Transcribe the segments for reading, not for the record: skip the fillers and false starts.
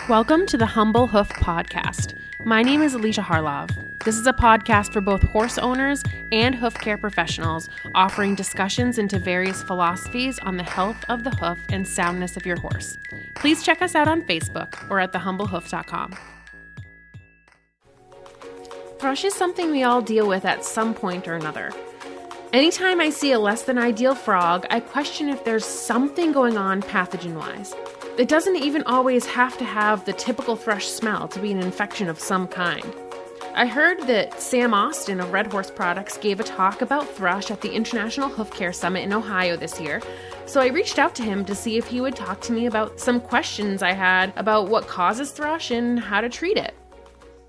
Welcome to the Humble Hoof podcast. My name is Alicia Harlov. This is a podcast for both horse owners and hoof care professionals, offering discussions into various philosophies on the health of the hoof and soundness of your horse. Please check us out on Facebook or at thehumblehoof.com. Thrush is something we all deal with at some point or another. Anytime I see a less than ideal frog, I question if there's something going on pathogen-wise. It doesn't even always have to have the typical thrush smell to be an infection of some kind. I heard that Sam Austin of Red Horse Products gave a talk about thrush at the International Hoof Care Summit in Ohio this year, so I reached out to him to see if he would talk to me about some questions I had about what causes thrush and how to treat it.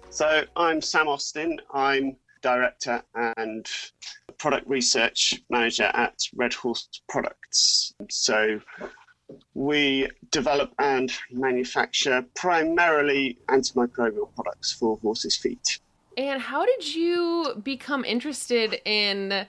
So I'm Sam Austin. I'm Director and Product Research Manager at Red Horse Products. So we develop and manufacture primarily antimicrobial products for horses' feet. And how did you become interested in,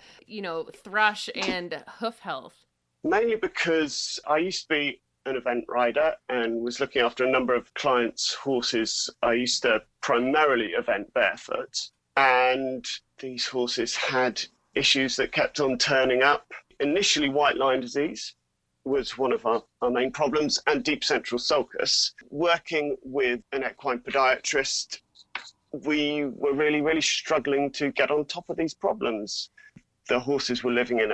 thrush and hoof health? Mainly because I used to be an event rider and was looking after a number of clients' horses. I used to primarily event barefoot, and these horses had issues that kept on turning up. Initially, white line disease was one of our main problems, and deep central sulcus. Working with an equine podiatrist, we were really struggling to get on top of these problems. The horses were living in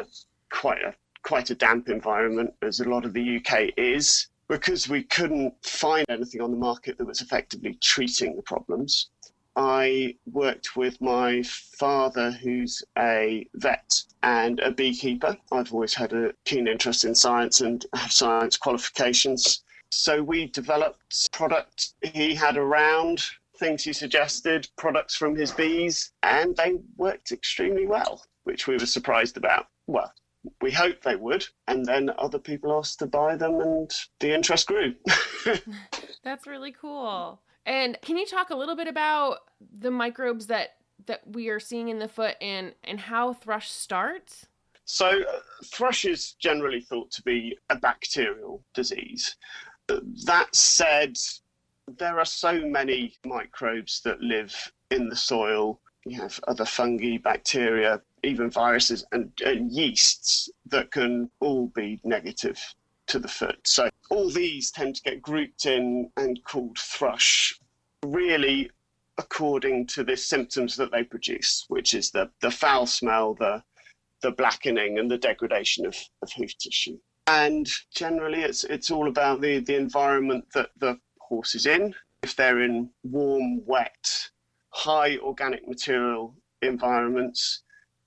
quite a damp environment, as a lot of the UK is, because we couldn't find anything on the market that was effectively treating the problems. I worked with my father, who's a vet and a beekeeper. I've always had a keen interest in science and have science qualifications. So we developed products he had around, things he suggested, products from his bees, and they worked extremely well, which we were surprised about. Well, we hoped they would, and then other people asked to buy them and the interest grew. That's really cool. And can you talk a little bit about the microbes that we are seeing in the foot and how thrush starts? So thrush is generally thought to be a bacterial disease. That said, there are so many microbes that live in the soil. You have other fungi, bacteria, even viruses and yeasts that can all be negative to the foot. So all these tend to get grouped in and called thrush, really according to the symptoms that they produce, which is the foul smell, the blackening and the degradation of hoof tissue. And generally it's all about the environment that the horse is in. If they're in warm, wet, high organic material environments,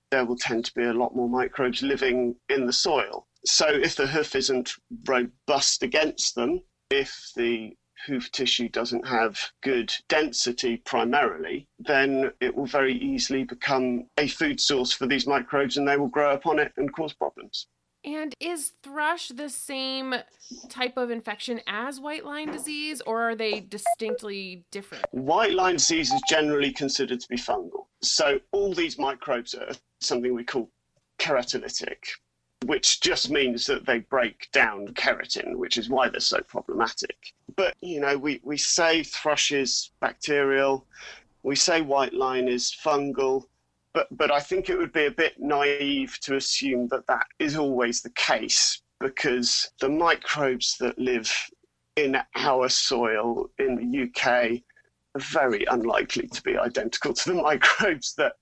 there will tend to be a lot more microbes living in the soil. So if the hoof isn't robust against them, if the hoof tissue doesn't have good density primarily, then it will very easily become a food source for these microbes and they will grow up on it and cause problems. And is thrush the same type of infection as white line disease, or are they distinctly different? White line disease is generally considered to be fungal. So all these microbes are something we call keratolytic, which just means that they break down keratin, which is why they're so problematic. But, we say thrush is bacterial, we say white line is fungal, but I think it would be a bit naive to assume that that is always the case, because the microbes that live in our soil in the UK are very unlikely to be identical to the microbes that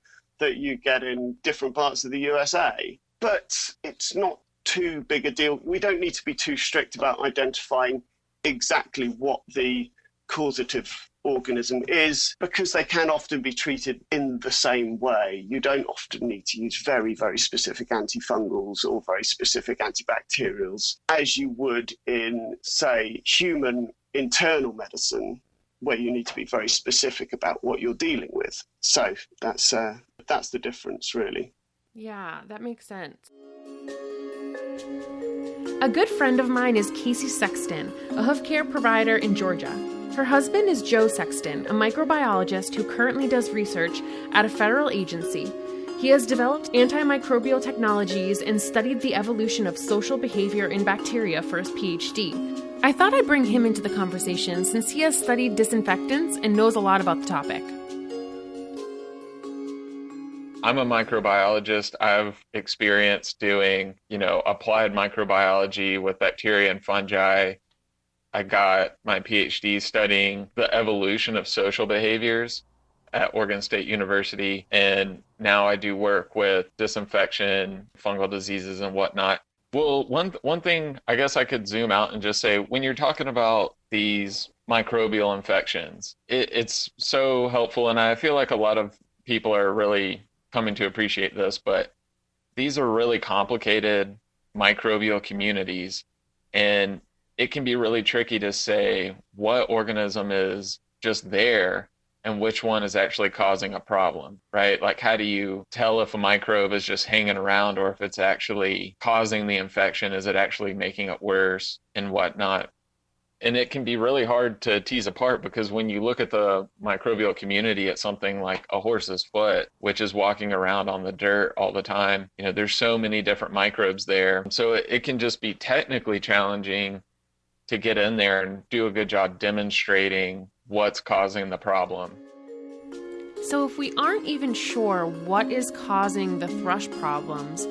you get in different parts of the USA. But it's not too big a deal. We don't need to be too strict about identifying exactly what the causative organism is, because they can often be treated in the same way. You don't often need to use very, very specific antifungals or very specific antibacterials as you would in, say, human internal medicine, where you need to be very specific about what you're dealing with. So that's the difference, really. Yeah, that makes sense. A good friend of mine is Casey Sexton, a hoof care provider in Georgia. Her husband is Joe Sexton, a microbiologist who currently does research at a federal agency. He has developed antimicrobial technologies and studied the evolution of social behavior in bacteria for his PhD. I thought I'd bring him into the conversation since he has studied disinfectants and knows a lot about the topic. I'm a microbiologist. I've experienced doing, applied microbiology with bacteria and fungi. I got my PhD studying the evolution of social behaviors at Oregon State University, and now I do work with disinfection, fungal diseases, and whatnot. Well, one thing I guess I could zoom out and just say, when you're talking about these microbial infections, it's so helpful, and I feel like a lot of people are really coming to appreciate this, but these are really complicated microbial communities, and it can be really tricky to say what organism is just there and which one is actually causing a problem, right? Like, how do you tell if a microbe is just hanging around or if it's actually causing the infection? Is it actually making it worse and whatnot? And it can be really hard to tease apart, because when you look at the microbial community at something like a horse's foot, which is walking around on the dirt all the time, there's so many different microbes there. So it can just be technically challenging to get in there and do a good job demonstrating what's causing the problem. So if we aren't even sure what is causing the thrush problems,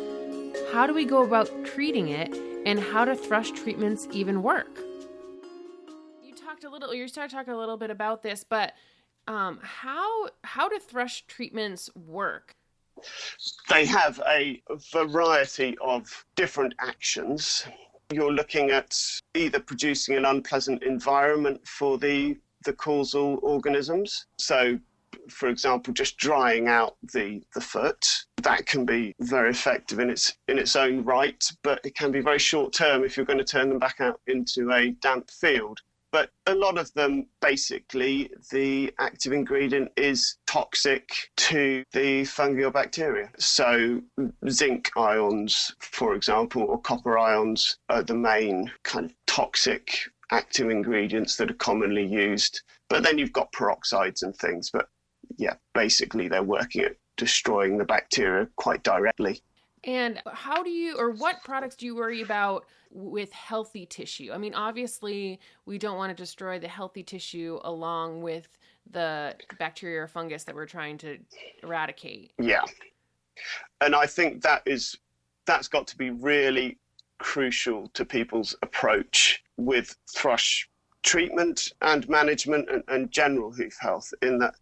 how do we go about treating it, and how do thrush treatments even work? You started talking a little bit about this, but how do thrush treatments work? They have a variety of different actions. You're looking at either producing an unpleasant environment for the causal organisms. So, for example, just drying out the foot, that can be very effective in its own right, but it can be very short term if you're going to turn them back out into a damp field. But a lot of them, basically, the active ingredient is toxic to the fungi or bacteria. So zinc ions, for example, or copper ions are the main kind of toxic active ingredients that are commonly used. But then you've got peroxides and things. But yeah, basically they're working at destroying the bacteria quite directly. And what products do you worry about with healthy tissue? I mean, obviously, we don't want to destroy the healthy tissue along with the bacteria or fungus that we're trying to eradicate. Yeah. And I think that's got to be really crucial to people's approach with thrush treatment and management and general hoof health, in that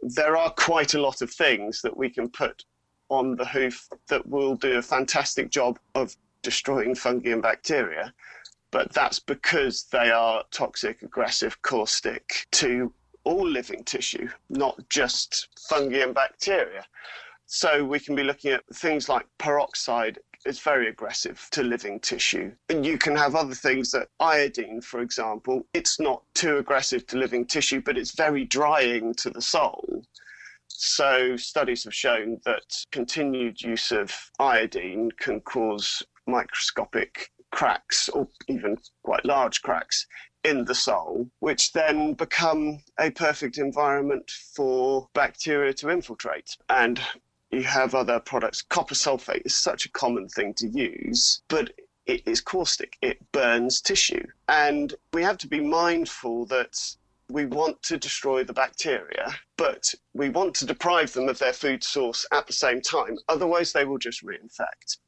there are quite a lot of things that we can put on the hoof that will do a fantastic job of destroying fungi and bacteria, but that's because they are toxic, aggressive, caustic to all living tissue, not just fungi and bacteria. So we can be looking at things like peroxide. It's very aggressive to living tissue. And you can have other things that iodine, for example, it's not too aggressive to living tissue, but it's very drying to the sole. So studies have shown that continued use of iodine can cause microscopic cracks, or even quite large cracks, in the sole, which then become a perfect environment for bacteria to infiltrate. And you have other products. Copper sulfate is such a common thing to use, but it is caustic. It burns tissue. And we have to be mindful that we want to destroy the bacteria, but we want to deprive them of their food source at the same time. Otherwise, they will just reinfect.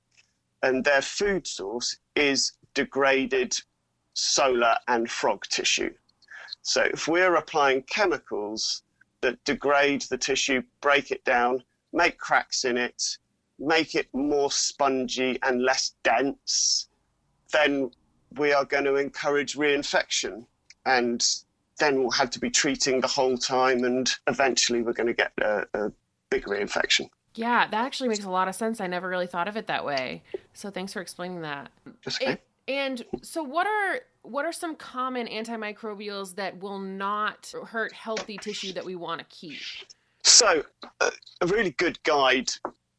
And their food source is degraded solar and frog tissue. So if we're applying chemicals that degrade the tissue, break it down, make cracks in it, make it more spongy and less dense, then we are going to encourage reinfection. And then we'll have to be treating the whole time, and eventually we're going to get a big reinfection. Yeah, that actually makes a lot of sense. I never really thought of it that way. So thanks for explaining that. That's okay. And so what are some common antimicrobials that will not hurt healthy tissue that we want to keep? So a really good guide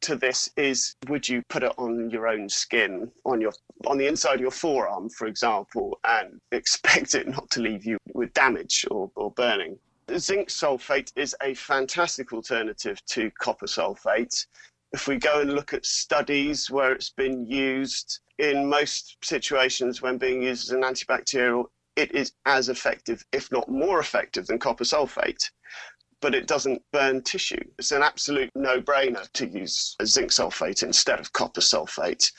to this is, would you put it on your own skin, on the inside of your forearm, for example, and expect it not to leave you with damage or burning? Zinc sulfate is a fantastic alternative to copper sulfate. If we go and look at studies where it's been used, in most situations when being used as an antibacterial, it is as effective, if not more effective, than copper sulfate, but it doesn't burn tissue. It's an absolute no-brainer to use zinc sulfate instead of copper sulfate.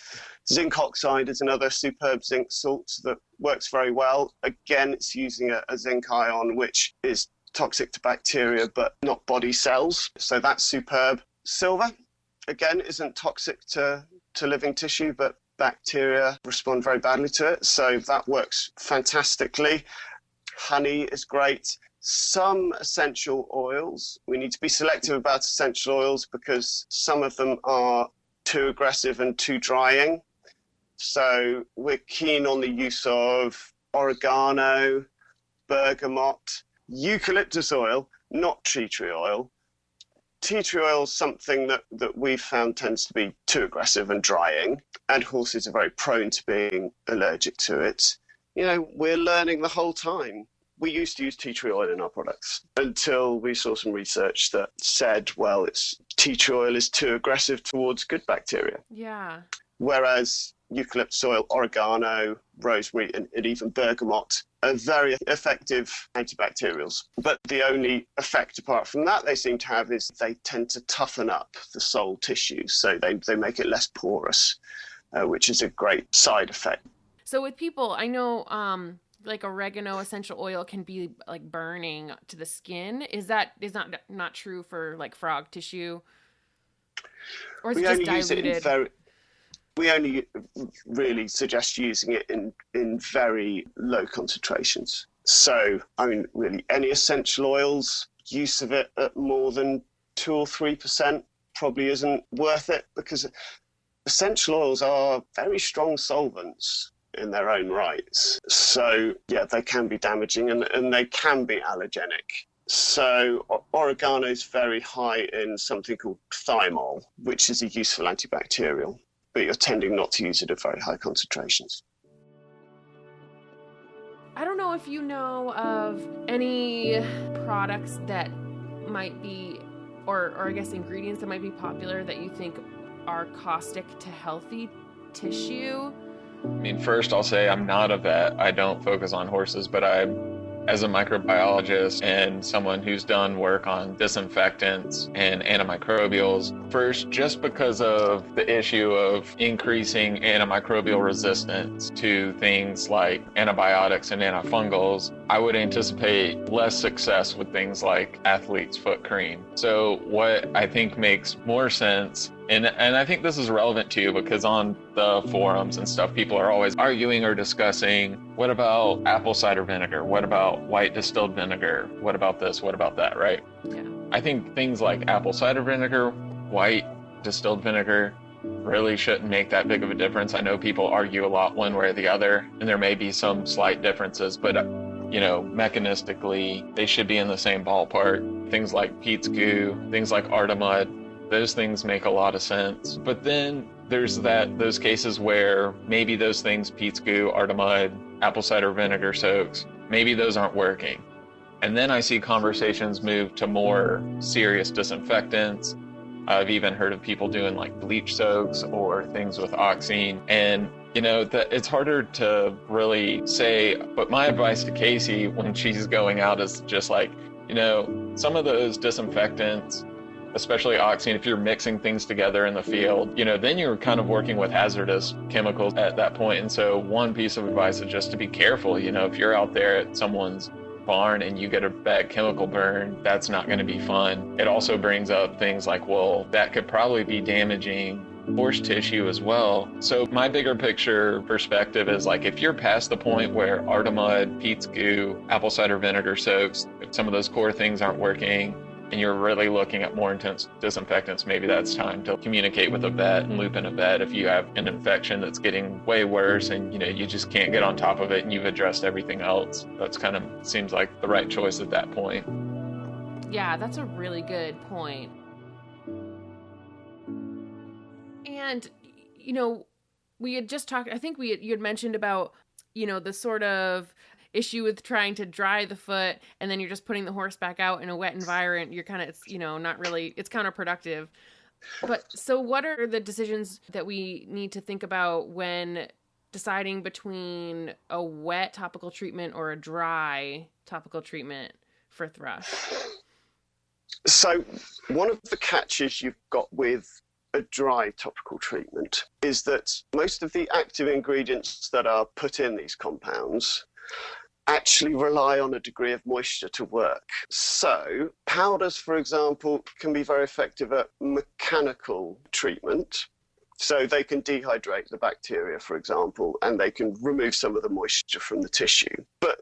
Zinc oxide is another superb zinc salt that works very well. Again, it's using a zinc ion, which is toxic to bacteria, but not body cells. So that's superb. Silver, again, isn't toxic to living tissue, but bacteria respond very badly to it. So that works fantastically. Honey is great. Some essential oils, we need to be selective about essential oils because some of them are too aggressive and too drying. So we're keen on the use of oregano, bergamot, eucalyptus oil, not tea tree oil. Tea tree oil is something that we've found tends to be too aggressive and drying, and horses are very prone to being allergic to it. You know, we're learning the whole time. We used to use tea tree oil in our products until we saw some research that said, well, tea tree oil is too aggressive towards good bacteria. Yeah. Whereas eucalyptus oil, oregano, rosemary, and even bergamot are very effective antibacterials. But the only effect apart from that they seem to have is they tend to toughen up the sole tissue. So they make it less porous, which is a great side effect. So with people, I know like oregano essential oil can be like burning to the skin. Is not true for like frog tissue? Or is it just diluted? We only really suggest using it in very low concentrations. So, I mean, really, any essential oils, use of it at more than 2 or 3% probably isn't worth it, because essential oils are very strong solvents in their own rights. So, yeah, they can be damaging and they can be allergenic. So oregano is very high in something called thymol, which is a useful antibacterial, but you're tending not to use it at very high concentrations. I don't know if you know of any products that might be, or I guess ingredients that might be popular that you think are caustic to healthy tissue. I mean, first I'll say I'm not a vet. I don't focus on horses, but as a microbiologist and someone who's done work on disinfectants and antimicrobials, first, just because of the issue of increasing antimicrobial resistance to things like antibiotics and antifungals, I would anticipate less success with things like athlete's foot cream. So what I think makes more sense, and I think this is relevant too, because on the forums and stuff, people are always arguing or discussing, what about apple cider vinegar? What about white distilled vinegar? What about this? What about that, right? Yeah. I think things like apple cider vinegar, white distilled vinegar really shouldn't make that big of a difference. I know people argue a lot one way or the other, and there may be some slight differences, but mechanistically, they should be in the same ballpark. Things like Pete's goo, things like Artemud, those things make a lot of sense. But then there's those cases where maybe those things, Pete's goo, Artemud, apple cider vinegar soaks, maybe those aren't working. And then I see conversations move to more serious disinfectants. I've even heard of people doing like bleach soaks or things with oxine. And it's harder to really say, but my advice to Casey when she's going out is just like, some of those disinfectants, especially oxine, if you're mixing things together in the field, then you're kind of working with hazardous chemicals at that point. And so one piece of advice is just to be careful. If you're out there at someone's barn and you get a bad chemical burn, that's not going to be fun. It also brings up things like, well, that could probably be damaging horse tissue as well. So my bigger picture perspective is like, if you're past the point where Artemud, Pete's goo, apple cider vinegar soaks, if some of those core things aren't working, and you're really looking at more intense disinfectants, maybe that's time to communicate with a vet and loop in a vet if you have an infection that's getting way worse and you just can't get on top of it and you've addressed everything else. That's kind of seems like the right choice at that point. Yeah, that's a really good point. And we had just talked, I think you had mentioned about the sort of issue with trying to dry the foot and then you're just putting the horse back out in a wet environment. You're kind of, not really, it's counterproductive. But so what are the decisions that we need to think about when deciding between a wet topical treatment or a dry topical treatment for thrush? So one of the catches you've got with a dry topical treatment is that most of the active ingredients that are put in these compounds actually rely on a degree of moisture to work. So powders, for example, can be very effective at mechanical treatment. So they can dehydrate the bacteria, for example, and they can remove some of the moisture from the tissue. But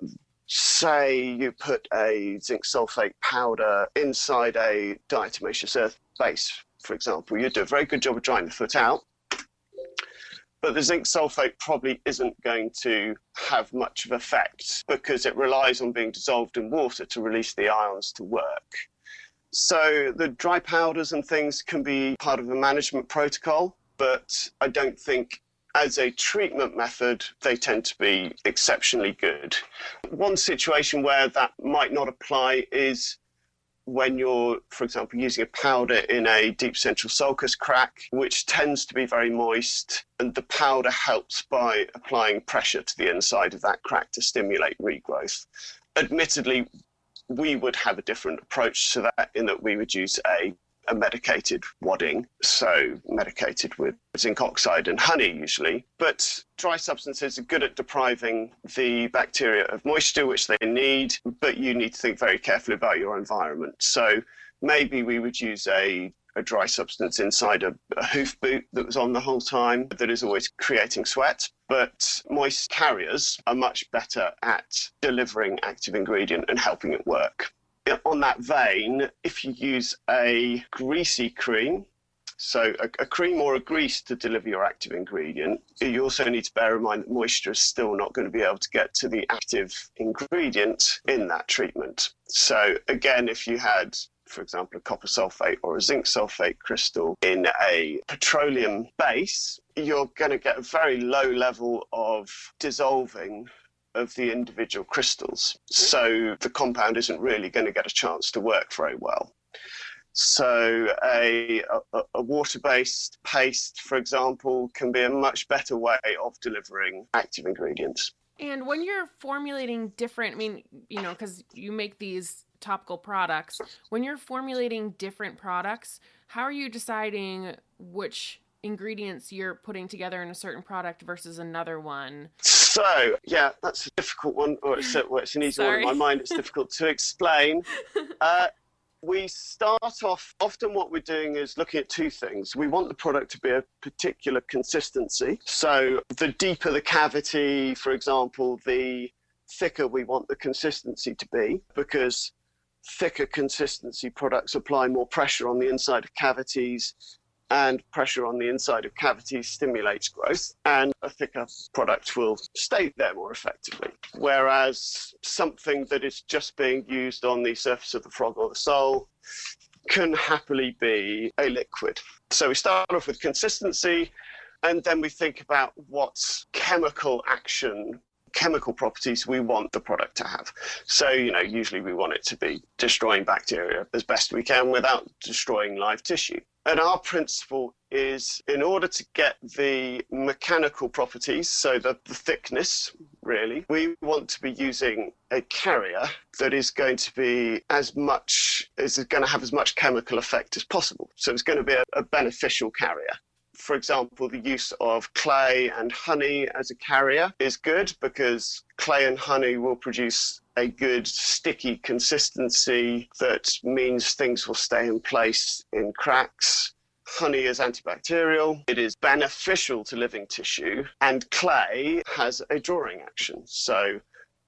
say you put a zinc sulfate powder inside a diatomaceous earth base, for example, you do a very good job of drying the foot out, but the zinc sulfate probably isn't going to have much of effect because it relies on being dissolved in water to release the ions to work. So the dry powders and things can be part of a management protocol, but I don't think as a treatment method, they tend to be exceptionally good. One situation where that might not apply is when you're, for example, using a powder in a deep central sulcus crack, which tends to be very moist, and the powder helps by applying pressure to the inside of that crack to stimulate regrowth. Admittedly, we would have a different approach to that in that we would use a medicated wadding, so medicated with zinc oxide and honey usually. But dry substances are good at depriving the bacteria of moisture, which they need, but you need to think very carefully about your environment. So maybe we would use a dry substance inside a hoof boot that was on the whole time, that is always creating sweat. But moist carriers are much better at delivering active ingredient and helping it work. On that vein, if you use a greasy cream, so a cream or a grease to deliver your active ingredient, you also need to bear in mind that moisture is still not going to be able to get to the active ingredient in that treatment. So again, if you had, for example, a copper sulfate or a zinc sulfate crystal in a petroleum base, you're going to get a very low level of dissolving of the individual crystals. So the compound isn't really going to get a chance to work very well. So a water-based paste, for example, can be a much better way of delivering active ingredients. And when you're formulating different, because you make these topical products, when you're formulating different products, how are you deciding which ingredients you're putting together in a certain product versus another one? So, yeah, that's a difficult one, or it's an easy one in my mind. It's difficult to explain. We start off, often what we're doing is looking at two things. We want the product to be a particular consistency. So the deeper the cavity, for example, the thicker we want the consistency to be, because thicker consistency products apply more pressure on the inside of cavities, and pressure on the inside of cavities stimulates growth, and a thicker product will stay there more effectively. Whereas something that is just being used on the surface of the frog or the sole can happily be a liquid. So we start off with consistency, and then we think about what chemical properties we want the product to have. So, usually we want it to be destroying bacteria as best we can without destroying live tissue. And our principle is, in order to get the mechanical properties, so the thickness, really, we want to be using a carrier that is going to have as much chemical effect as possible. So it's going to be a beneficial carrier. For example, the use of clay and honey as a carrier is good because clay and honey will produce a good sticky consistency that means things will stay in place in cracks. Honey is antibacterial, it is beneficial to living tissue, and clay has a drawing action. So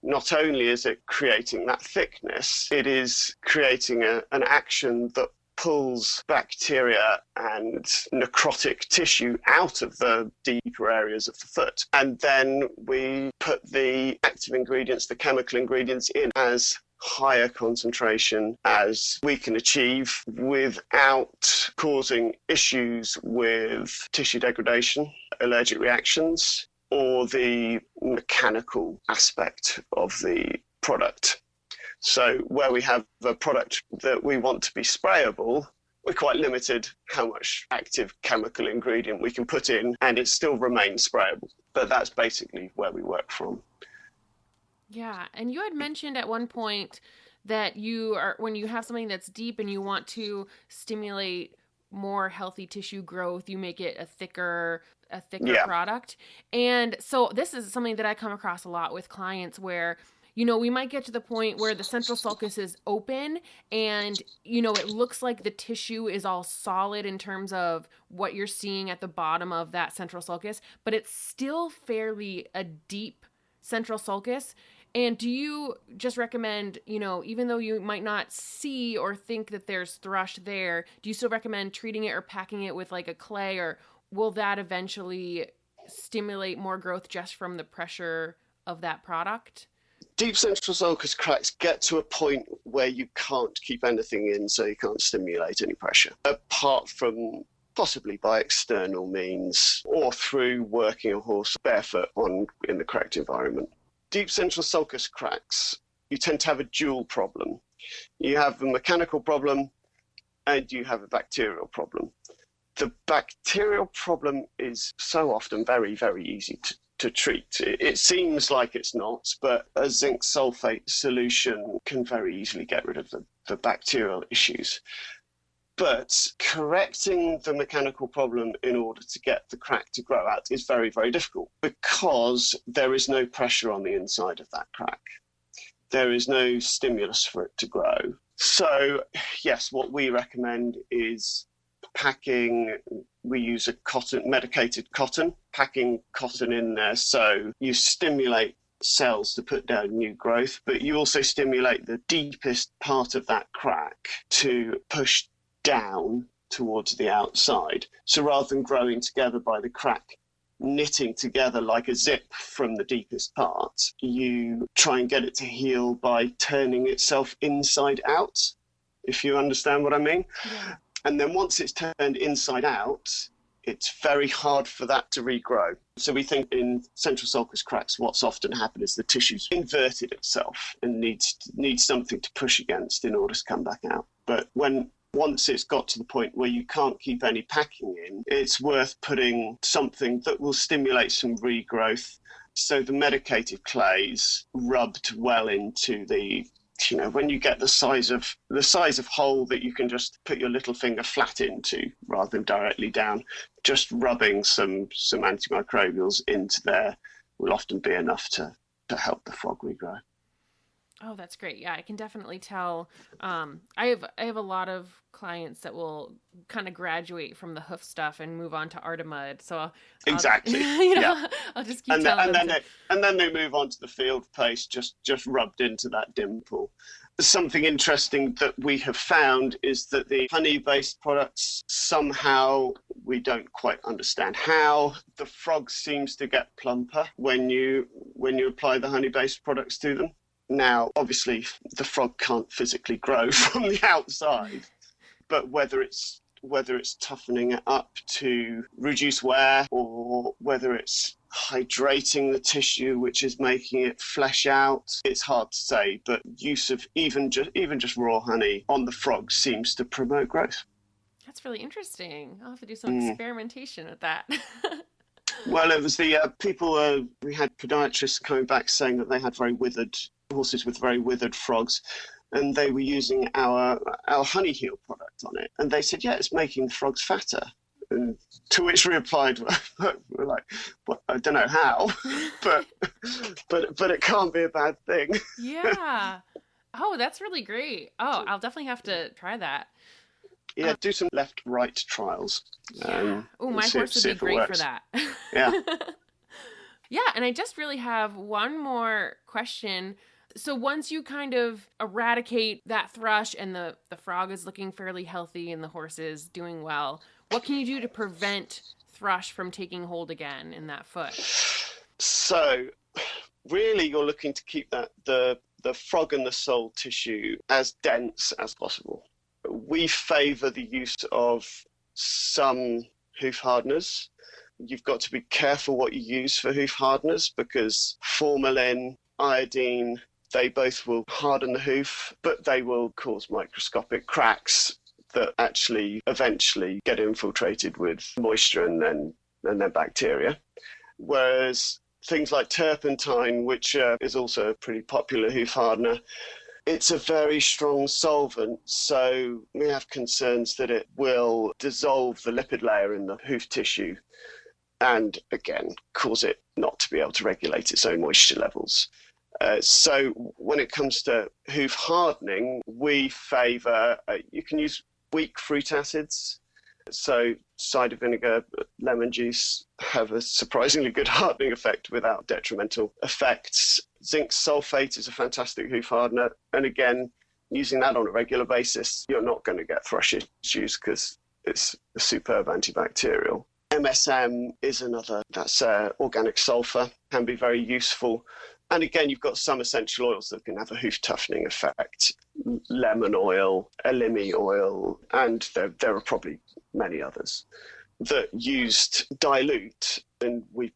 not only is it creating that thickness, it is creating an action that pulls bacteria and necrotic tissue out of the deeper areas of the foot. And then we put the active ingredients, the chemical ingredients, in as higher concentration as we can achieve without causing issues with tissue degradation, allergic reactions, or the mechanical aspect of the product. So where we have a product that we want to be sprayable, we're quite limited how much active chemical ingredient we can put in, and it still remains sprayable. But that's basically where we work from. Yeah, and you had mentioned at one point that when you have something that's deep and you want to stimulate more healthy tissue growth, you make it a thicker product. And so this is something that I come across a lot with clients where, we might get to the point where the central sulcus is open and, it looks like the tissue is all solid in terms of what you're seeing at the bottom of that central sulcus, but it's still fairly a deep central sulcus. And do you just recommend, even though you might not see or think that there's thrush there, do you still recommend treating it or packing it with like a clay, or will that eventually stimulate more growth just from the pressure of that product? Deep central sulcus cracks get to a point where you can't keep anything in, so you can't stimulate any pressure, apart from possibly by external means or through working a horse barefoot in the correct environment. Deep central sulcus cracks, you tend to have a dual problem. You have a mechanical problem and you have a bacterial problem. The bacterial problem is so often very, very easy to treat. It seems like it's not, but a zinc sulfate solution can very easily get rid of the bacterial issues. But correcting the mechanical problem in order to get the crack to grow out is very, very difficult because there is no pressure on the inside of that crack. There is no stimulus for it to grow. So, yes, what we recommend is packing. We use medicated cotton, packing cotton in there so you stimulate cells to put down new growth, but you also stimulate the deepest part of that crack to push down towards the outside. So rather than growing together by the crack knitting together like a zip from the deepest part, you try and get it to heal by turning itself inside out, if you understand what I mean. Yeah. And then once it's turned inside out, it's very hard for that to regrow. So we think in central sulcus cracks, what's often happened is the tissue's inverted itself and needs something to push against in order to come back out. But once it's got to the point where you can't keep any packing in, it's worth putting something that will stimulate some regrowth. So the medicated clays rubbed well into the, when you get the size of hole that you can just put your little finger flat into rather than directly down, just rubbing some antimicrobials into there will often be enough to help the frog regrow. Oh, that's great. Yeah, I can definitely tell. I have a lot of clients that will kind of graduate from the hoof stuff and move on to Artemud. So exactly, I'll just keep telling them. And then they move on to the field paste, just rubbed into that dimple. Something interesting that we have found is that the honey-based products, somehow we don't quite understand how the frog seems to get plumper when you apply the honey-based products to them. Now, obviously, the frog can't physically grow from the outside, but whether it's toughening it up to reduce wear or whether it's hydrating the tissue, which is making it flesh out, it's hard to say. But use of even just raw honey on the frog seems to promote growth. That's really interesting. I'll have to do some experimentation with that. Well, it was the people, we had podiatrists coming back saying that they had very withered horses with very withered frogs, and they were using our honey heal product on it, and they said, yeah, it's making the frogs fatter. And to which we replied, we're like, well, I don't know how, but it can't be a bad thing. Yeah. Oh, that's really great. Oh, I'll definitely have to try that. Yeah, do some left-right trials. Yeah. Oh, my horse would be great for that. Yeah. Yeah, and I just really have one more question. So once you kind of eradicate that thrush and the frog is looking fairly healthy and the horse is doing well, what can you do to prevent thrush from taking hold again in that foot? So really you're looking to keep the frog and the sole tissue as dense as possible. We favour the use of some hoof hardeners. You've got to be careful what you use for hoof hardeners because formalin, iodine, they both will harden the hoof, but they will cause microscopic cracks that actually eventually get infiltrated with moisture and then bacteria. Whereas things like turpentine, which is also a pretty popular hoof hardener, it's a very strong solvent, so we have concerns that it will dissolve the lipid layer in the hoof tissue and, again, cause it not to be able to regulate its own moisture levels. So when it comes to hoof hardening, we favour, you can use weak fruit acids. So cider vinegar, lemon juice have a surprisingly good hardening effect without detrimental effects. Zinc sulfate is a fantastic hoof hardener. And again, using that on a regular basis, you're not going to get thrush issues because it's a superb antibacterial. MSM is another, that's organic sulfur, can be very useful. And again, you've got some essential oils that can have a hoof toughening effect. Lemon oil, elemi oil, and there are probably many others that used dilute, and we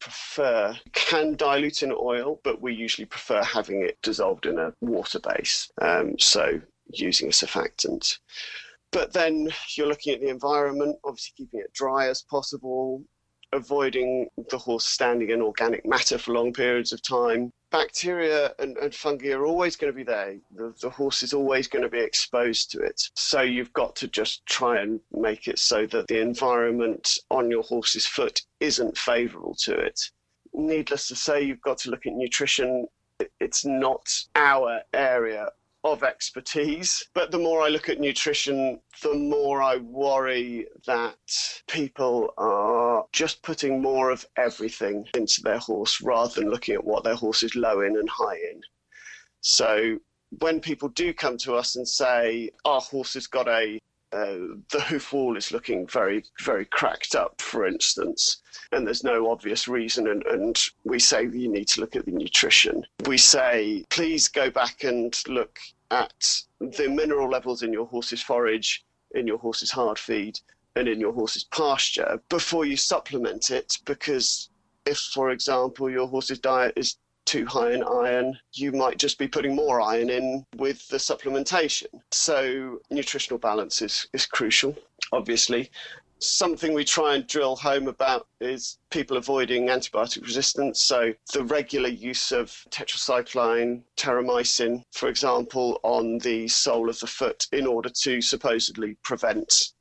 can dilute in oil, but we usually prefer having it dissolved in a water base, so using a surfactant. But then you're looking at the environment, obviously keeping it dry as possible, avoiding the horse standing in organic matter for long periods of time. Bacteria and fungi are always going to be there. The horse is always going to be exposed to it. So you've got to just try and make it so that the environment on your horse's foot isn't favourable to it. Needless to say, you've got to look at nutrition. It's not our area of expertise, but the more I look at nutrition, the more I worry that people are just putting more of everything into their horse rather than looking at what their horse is low in and high in. So when people do come to us and say, our horse has got the hoof wall is looking very, very cracked up, for instance, and there's no obvious reason, and we say you need to look at the nutrition. We say, please go back and look at the mineral levels in your horse's forage, in your horse's hard feed, and in your horse's pasture before you supplement it, because if, for example, your horse's diet is too high in iron, you might just be putting more iron in with the supplementation. So nutritional balance is crucial, obviously. Something we try and drill home about is people avoiding antibiotic resistance. So the regular use of tetracycline, terramycin, for example, on the sole of the foot in order to supposedly prevent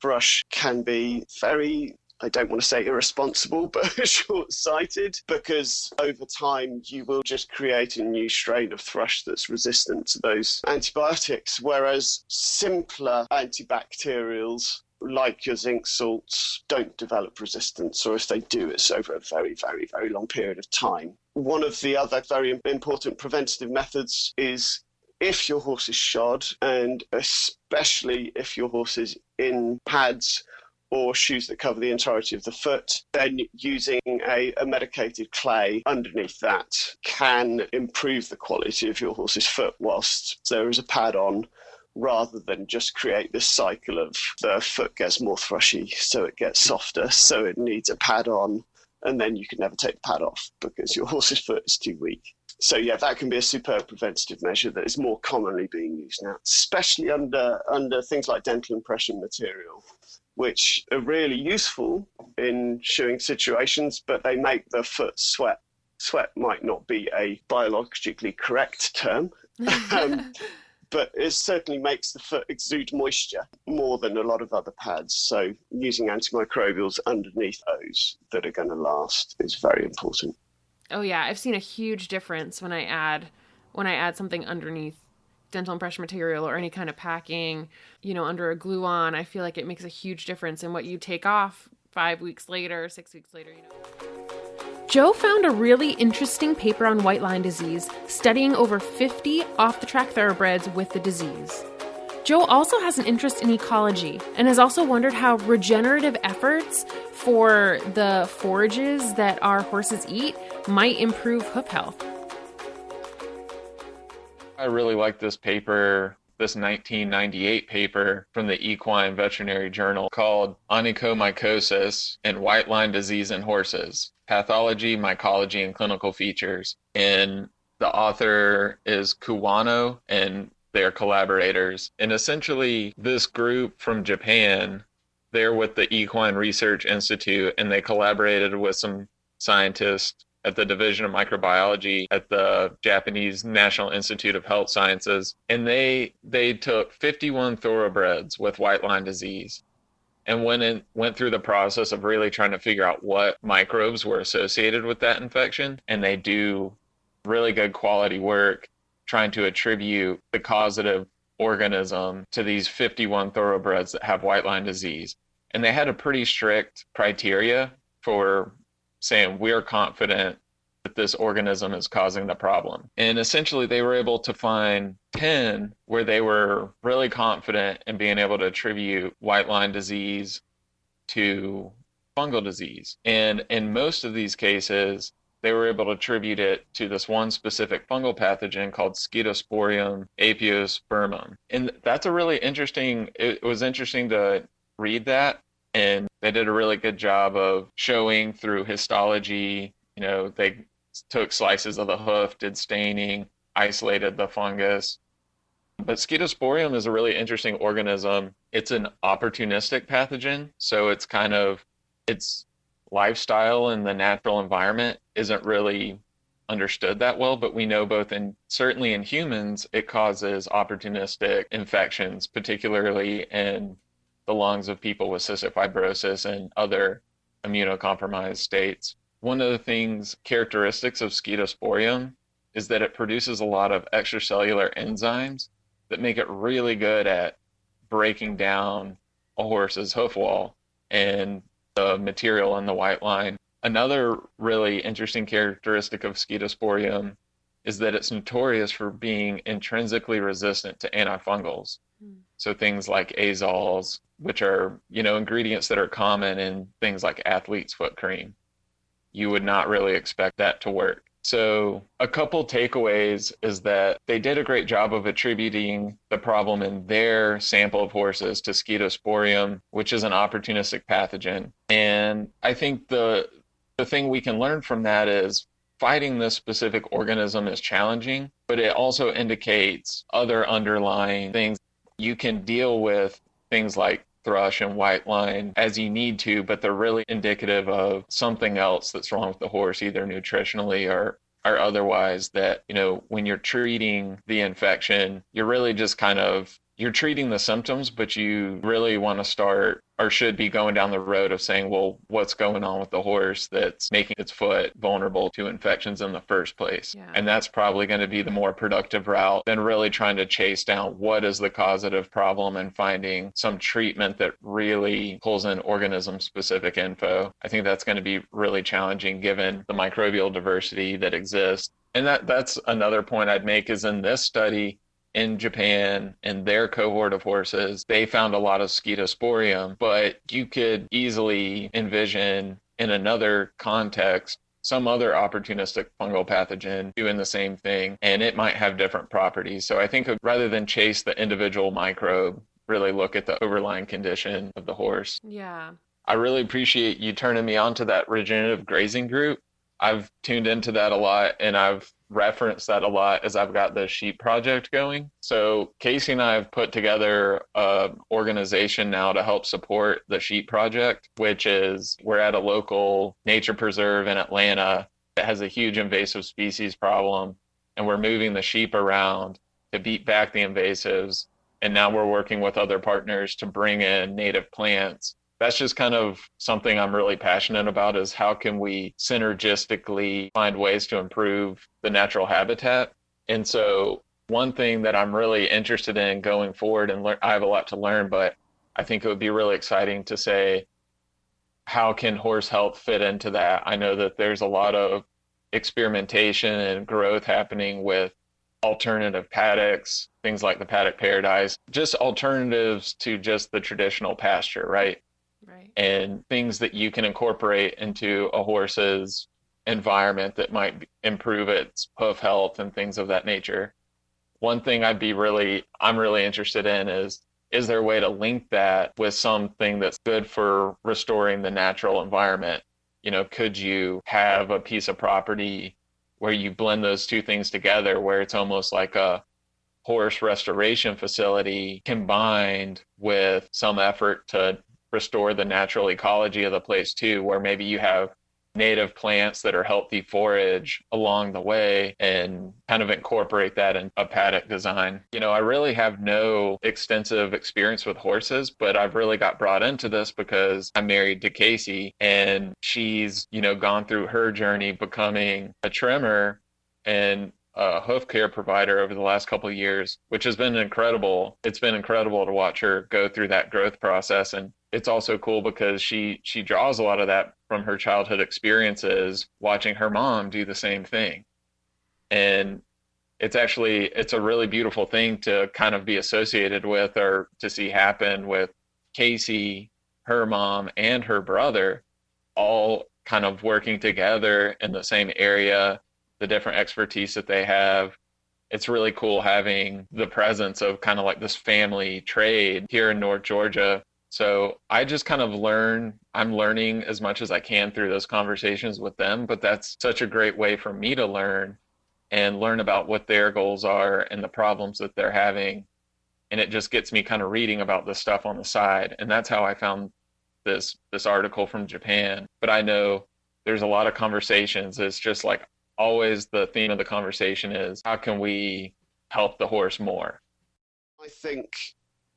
thrush can be very, I don't want to say irresponsible, but short-sighted, because over time you will just create a new strain of thrush that's resistant to those antibiotics, whereas simpler antibacterials like your zinc salts don't develop resistance, or if they do, it's over a very, very, very long period of time. One of the other very important preventative methods is if your horse is shod, and especially if your horse is in pads or shoes that cover the entirety of the foot, then using a medicated clay underneath that can improve the quality of your horse's foot whilst there is a pad on, rather than just create this cycle of the foot gets more thrushy, so it gets softer, so it needs a pad on, and then you can never take the pad off because your horse's foot is too weak. So yeah, that can be a superb preventative measure that is more commonly being used now, especially under things like dental impression material, which are really useful in shoeing situations, but they make the foot sweat. Sweat might not be a biologically correct term, but it certainly makes the foot exude moisture more than a lot of other pads. So using antimicrobials underneath those that are going to last is very important. Oh yeah, I've seen a huge difference when I add something underneath dental impression material or any kind of packing, under a glue-on. I feel like it makes a huge difference in what you take off 5 weeks later, 6 weeks later, Joe found a really interesting paper on white line disease, studying over 50 off-the-track thoroughbreds with the disease. Joe also has an interest in ecology and has also wondered how regenerative efforts for the forages that our horses eat might improve hoof health. I really like this paper, this 1998 paper from the Equine Veterinary Journal called Onychomycosis and White Line Disease in Horses, Pathology, Mycology, and Clinical Features. And the author is Kuwano, and their collaborators. And essentially, this group from Japan, they're with the Equine Research Institute, and they collaborated with some scientists at the Division of Microbiology at the Japanese National Institute of Health Sciences. And they took 51 thoroughbreds with white line disease and went through the process of really trying to figure out what microbes were associated with that infection. And they do really good quality work trying to attribute the causative organism to these 51 thoroughbreds that have white line disease. And they had a pretty strict criteria for saying we're confident that this organism is causing the problem. And essentially they were able to find 10 where they were really confident in being able to attribute white line disease to fungal disease. And in most of these cases, they were able to attribute it to this one specific fungal pathogen called Scedosporium apiospermum. And that's a really interesting, it was interesting to read that. And they did a really good job of showing through histology. You know, they took slices of the hoof, did staining, isolated the fungus. But Scedosporium is a really interesting organism. It's an opportunistic pathogen. So it's kind of, its lifestyle in the natural environment isn't really understood that well, but we know certainly in humans, it causes opportunistic infections, particularly in the lungs of people with cystic fibrosis and other immunocompromised states. One of the characteristics of Scedosporium is that it produces a lot of extracellular enzymes that make it really good at breaking down a horse's hoof wall and the material in the white line. Another really interesting characteristic of Scedosporium is that it's notorious for being intrinsically resistant to antifungals. So things like azoles, which are, ingredients that are common in things like athlete's foot cream. You would not really expect that to work. So a couple takeaways is that they did a great job of attributing the problem in their sample of horses to Scedosporium, which is an opportunistic pathogen. And I think the thing we can learn from that is fighting this specific organism is challenging, but it also indicates other underlying things. You can deal with things like thrush and white line as you need to, but they're really indicative of something else that's wrong with the horse, either nutritionally or otherwise, that, when you're treating the infection, you're really just you're treating the symptoms, but you really want to start or should be going down the road of saying, well, what's going on with the horse that's making its foot vulnerable to infections in the first place? Yeah. And that's probably going to be the more productive route than really trying to chase down what is the causative problem and finding some treatment that really pulls in organism-specific info. I think that's going to be really challenging given the microbial diversity that exists. And that's another point I'd make is in this study, in Japan, in their cohort of horses, they found a lot of Scedosporium, but you could easily envision in another context some other opportunistic fungal pathogen doing the same thing, and it might have different properties. So I think rather than chase the individual microbe, really look at the overlying condition of the horse. Yeah. I really appreciate you turning me on to that regenerative grazing group. I've tuned into that a lot, and I've referenced that a lot as I've got the sheep project going. So Casey and I have put together an organization now to help support the sheep project, which is we're at a local nature preserve in Atlanta that has a huge invasive species problem, and we're moving the sheep around to beat back the invasives. And now we're working with other partners to bring in native plants. That's just kind of something I'm really passionate about, is how can we synergistically find ways to improve the natural habitat. And so one thing that I'm really interested in going forward, and I have a lot to learn, but I think it would be really exciting to say, how can horse health fit into that? I know that there's a lot of experimentation and growth happening with alternative paddocks, things like the paddock paradise, just alternatives to just the traditional pasture, right? Right. And things that you can incorporate into a horse's environment that might improve its hoof health and things of that nature. One thing I'm really interested in is there a way to link that with something that's good for restoring the natural environment? Could you have a piece of property where you blend those two things together, where it's almost like a horse restoration facility combined with some effort to restore the natural ecology of the place too, where maybe you have native plants that are healthy forage along the way and kind of incorporate that in a paddock design. I really have no extensive experience with horses, but I've really got brought into this because I'm married to Casey, and she's, gone through her journey becoming a trimmer and a hoof care provider over the last couple of years, which has been incredible. It's been incredible to watch her go through that growth process. And it's also cool because she draws a lot of that from her childhood experiences, watching her mom do the same thing. And it's a really beautiful thing to kind of be associated with, or to see happen with Casey, her mom, and her brother, all kind of working together in the same area, the different expertise that they have. It's really cool having the presence of kind of like this family trade here in North Georgia. So I just kind of I'm learning as much as I can through those conversations with them, but that's such a great way for me to learn about what their goals are and the problems that they're having. And it just gets me kind of reading about this stuff on the side. And that's how I found this article from Japan. But I know there's a lot of conversations. It's just like always the theme of the conversation is, how can we help the horse more? I think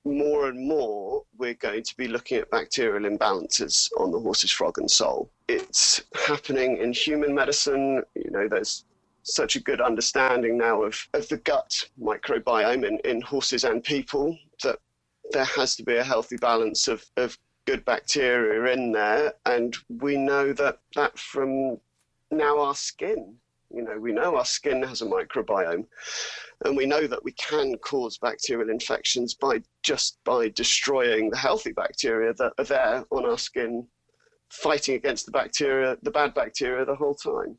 more and more we're going to be looking at bacterial imbalances on the horse's frog and sole. It's happening in human medicine. There's such a good understanding now of the gut microbiome in horses and people, that there has to be a healthy balance of good bacteria in there. And we know that from now our skin. We know our skin has a microbiome, and we know that we can cause bacterial infections by destroying the healthy bacteria that are there on our skin, fighting against the bad bacteria the whole time.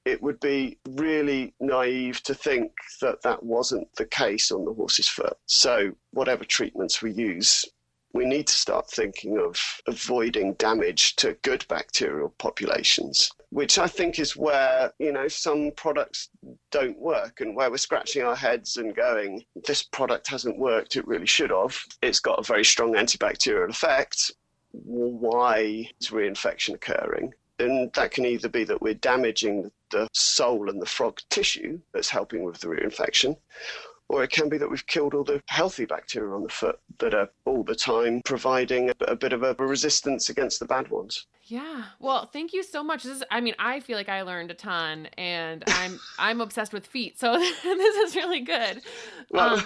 It would be really naive to think that wasn't the case on the horse's foot. So whatever treatments we use, we need to start thinking of avoiding damage to good bacterial populations, which I think is where, some products don't work, and where we're scratching our heads and going, this product hasn't worked, it really should have. It's got a very strong antibacterial effect. Why is reinfection occurring? And that can either be that we're damaging the sole and the frog tissue that's helping with the reinfection, or it can be that we've killed all the healthy bacteria on the foot that are all the time providing a bit of a resistance against the bad ones. Yeah. Well, thank you so much. I feel like I learned a ton, and I'm obsessed with feet. So this is really good. Well,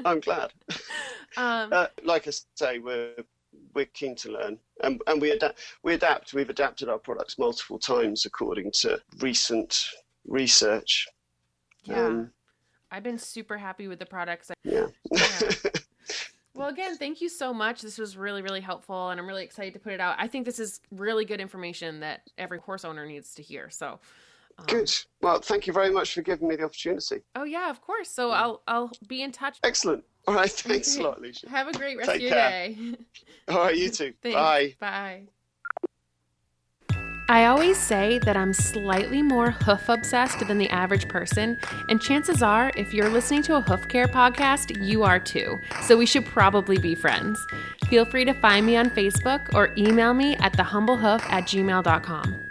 I'm glad. Like I say, we're keen to learn, and we adapt. We've adapted our products multiple times according to recent research. Yeah. I've been super happy with the products. Yeah. Well, again, thank you so much. This was really, really helpful, and I'm really excited to put it out. I think this is really good information that every horse owner needs to hear. So, good. Well, thank you very much for giving me the opportunity. Oh yeah, of course. So I'll be in touch. Excellent. All right. Thanks a lot, Alicia. Have a great rest of your care. day. All right. You too. Thanks. Bye. Bye. I always say that I'm slightly more hoof obsessed than the average person, and chances are, if you're listening to a hoof care podcast, you are too. So we should probably be friends. Feel free to find me on Facebook or email me at thehumblehoof@gmail.com.